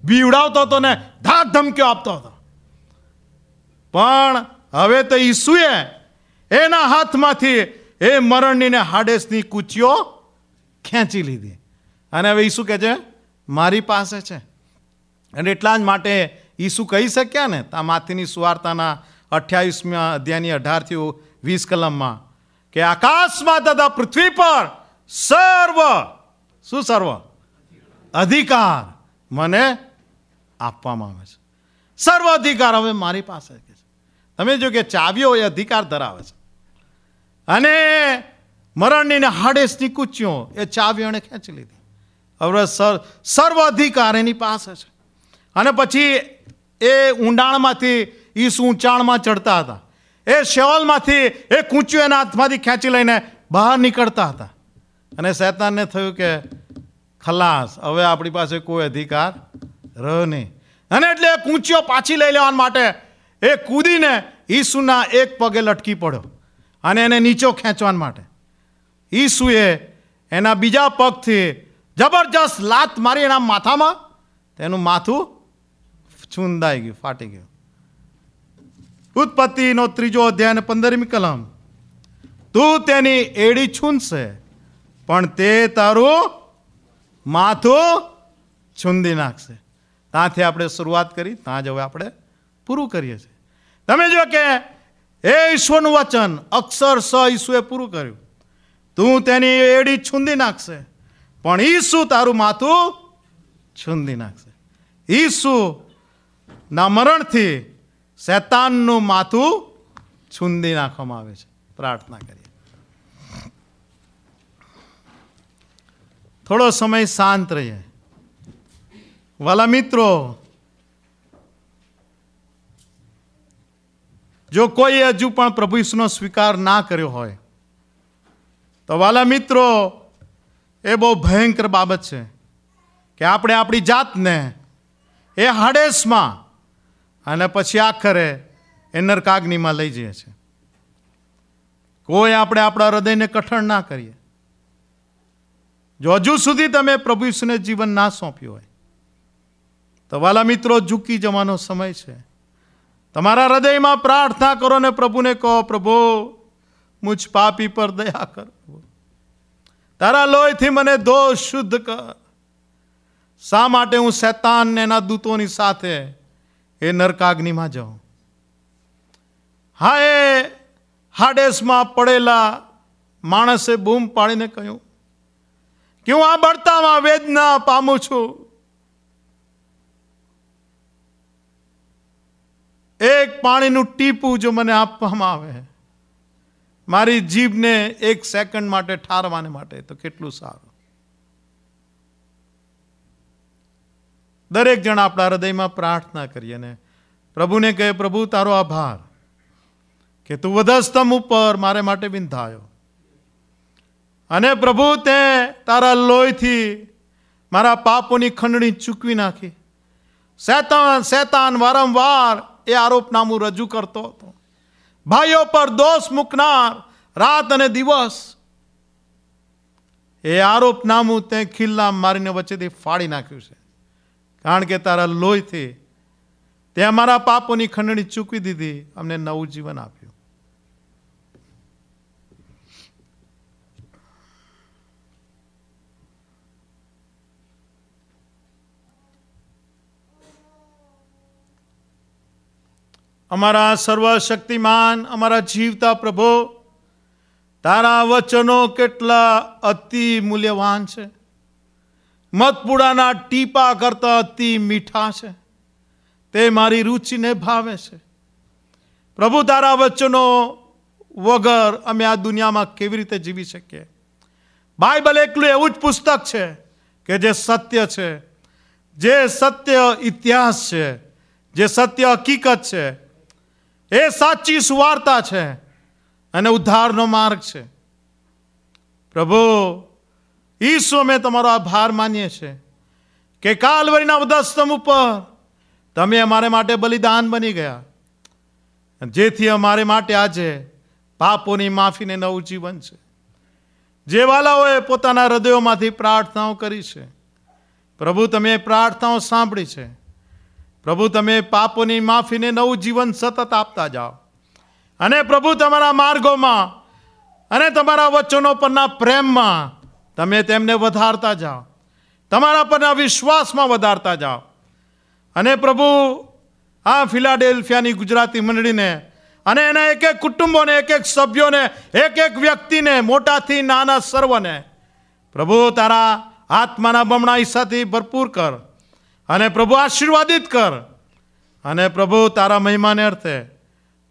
બીવડાવતો હતો ને ધાક ધમકીઓ આપતો હતો. પણ હવે તો ઈસુએ એના હાથમાંથી એ મરણની ને હાડેસની કૂચીઓ ખેંચી લીધી. અને હવે ઈસુ કહે છે મારી પાસે છે. અને એટલા જ માટે ઈસુ કહી શક્યા ને તા માથીની સુવાર્તાના 28મી અધ્યાયની 18-20 કલમમાં કે આકાશમાં તથા પૃથ્વી પર સર્વ અધિકાર મને આપવામાં આવે છે. સર્વ અધિકાર હવે મારી પાસે છે. તમે જો કે ચાવીઓ એ અધિકાર ધરાવે છે. અને મરણની ને હાડેસની કૂચીઓ એ ચાવીઓ એણે ખેંચી લીધી. હવે સર્વ અધિકાર એની પાસે છે. અને પછી એ ઊંડાણમાંથી ઈસુ ઊંચાણમાં ચડતા હતા. એ શેવલમાંથી એ કૂંચીઓ એના હાથમાંથી ખેંચી લઈને બહાર નીકળતા હતા. અને શૈતાનને થયું કે ખલાસ, હવે આપણી પાસે કોઈ અધિકાર રહ્યો નહીં. અને એટલે એ કૂંચીઓ પાછી લઈ લેવા માટે એ કૂદીને ઈસુના એક પગે લટકી પડ્યો અને એને નીચો ખેંચવા માટે ઈસુએ એના બીજા પગથી જબરજસ્ત લાત મારી એના માથામાં. તેનું માથું ચૂંદાઈ ગયું, ફાટી ગયું. ઉત્પત્તિનો 3 અધ્યાય અને 15મી કલમ. તું તેની એડી છૂંદશે પણ તે તારું માથું છૂંદી નાખશે. ત્યાંથી આપણે શરૂઆત કરી, ત્યાં જ હવે આપણે પૂરું કરીએ છીએ. તમે જો કે એ ઈશ્વરનું વચન અક્ષરશ ઈસુએ પૂરું કર્યું. તું તેની એડી છૂંદી નાખશે પણ ઈસુ તારું માથું છૂંદી નાખશે. ઈસુ ના મરણથી શૈતાનનું માથું છૂંદી નાખવામાં આવે છે. પ્રાર્થના કરીએ. થોડો સમય શાંત રહીએ. વાલા મિત્રો, જો કોઈ હજુ પણ પ્રભુ ઈસુનો સ્વીકાર ના કર્યો હોય તો વાલા મિત્રો, એ બહુ ભયંકર બાબત છે કે આપણે આપણી જાતને એ હાડેસમાં અને પછી આખરે એ નરકાગ્નિમાં લઈ જઈએ છીએ. કોઈ આપણે આપણા હૃદયને કઠણ ના કરીએ. જો હજુ સુધી તમે પ્રભુ ઈસુને જીવન ના સોંપ્યું હોય તો વાલા મિત્રો, ઝૂકી જવાનો સમય છે. તમારા હૃદયમાં પ્રાર્થના કરો ને પ્રભુને કહો, પ્રભુ મુझ પાપી પર દયા કર, તારા લોહીથી મને ધો, શુદ્ધ કર. શા માટે હું શૈતાન ને એના દૂતોની સાથે એ નરકાગ્નિમાં જાઉં? હા, એ હાડેસમાં પડેલા માણસે બૂમ પાડીને કહ્યું કે હું આ બળતામાં વેદના પામું છું. એક પાણીનું ટીપું જો મને આપવામાં આવે મારી જીભને 1 સેકન્ડ માટે ઠારવાને માટે, તો કેટલું સારું. દરેક જણ આપણા હૃદયમાં પ્રાર્થના કરીએ ને પ્રભુને કહે, પ્રભુ તારો આભાર કે તું વધસ્તંભ ઉપર મારે માટે વિંધાયો, અને પ્રભુ તે તારા લોહીથી મારા પાપોની ખંડણી ચૂકવી નાખી. શેતાન વારંવાર એ આરોપનામું રજૂ કરતો હતો, ભાઈઓ પર દોષ મૂકનાર રાત અને દિવસ. એ આરોપનામું તે ખિલ્લા મારીને વચ્ચેથી ફાડી નાખ્યું છે, કારણ કે તારા લોહીથી તે અમારા પાપોની ખંડણી ચૂકવી દીધી, અમને નવું જીવન આપ્યું. અમારા સર્વશક્તિમાન, અમારા જીવતા પ્રભુ, તારા વચનો કેટલા અતિ મૂલ્યવાન છે, મધપુડાના ટીપા કરતા અતિ મીઠા છે. તે મારી રુચિને ભાવે છે. પ્રભુ, તારા વચનો વગર અમે આ દુનિયામાં કેવી રીતે જીવી શકીએ? બાઇબલ એકલું એવું જ પુસ્તક છે કે જે સત્ય છે, જે સત્ય ઇતિહાસ છે, જે સત્ય હકીકત છે, એ સાચી સુવાર્તા છે અને ઉદ્ધારનો માર્ગ છે. પ્રભુ ઈસુ, અમે તમારો આભાર માનીએ છીએ કે કાલવરીના વધસ્તંભ ઉપર તમે અમારે માટે બલિદાન બની ગયા, જેથી અમારે માટે આજે પાપોની માફીને નવું જીવન છે. જે વાલાઓએ પોતાના હૃદયોમાંથી પ્રાર્થનાઓ કરી છે, પ્રભુ તમે પ્રાર્થનાઓ સાંભળી છે. પ્રભુ તમે પાપોની માફીને નવું જીવન સતત આપતા જાઓ, અને પ્રભુ તમારા માર્ગોમાં અને તમારા વચનો પરના પ્રેમમાં તમે તેમને વધારતા જાઓ, તમારા પરના વિશ્વાસમાં વધારતા જાઓ. અને પ્રભુ આ ફિલાડેલ્ફિયાની ગુજરાતી મંડળીને અને એના એક એક કુટુંબોને, એક એક સભ્યોને, એક એક વ્યક્તિને, મોટાથી નાના સર્વને પ્રભુ તારા આત્માના બમણા હિસ્સાથી ભરપૂર કર, અને પ્રભુ આશીર્વાદિત કર, અને પ્રભુ તારા મહિમાને અર્થે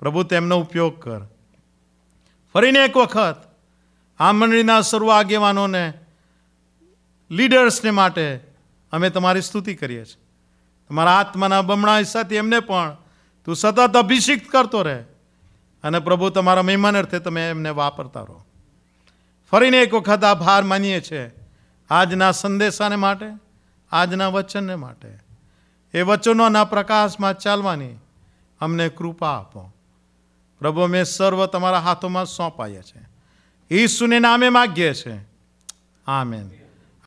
પ્રભુ તેમનો ઉપયોગ કર. ફરીને એક વખત આ મંડળીના સર્વ આગેવાનોને, લીડર્સને માટે અમે તમારી સ્તુતિ કરીએ છીએ. તમારા આત્માના બમણા હિસ્સાથી એમને પણ તું સતત અભિષિક્ત કરતો રહે, અને પ્રભુ તમારા મહેમાન અર્થે તમે એમને વાપરતા રહો. ફરીને એક વખત આભાર માનીએ છીએ આજના સંદેશાને માટે, આજના વચનને માટે. એ વચનોના પ્રકાશમાં ચાલવાની અમને કૃપા આપો. પ્રભુ અમે સર્વ તમારા હાથોમાં સોંપાઈએ છીએ. ઈસુને નામે માગીએ છીએ. આમેન.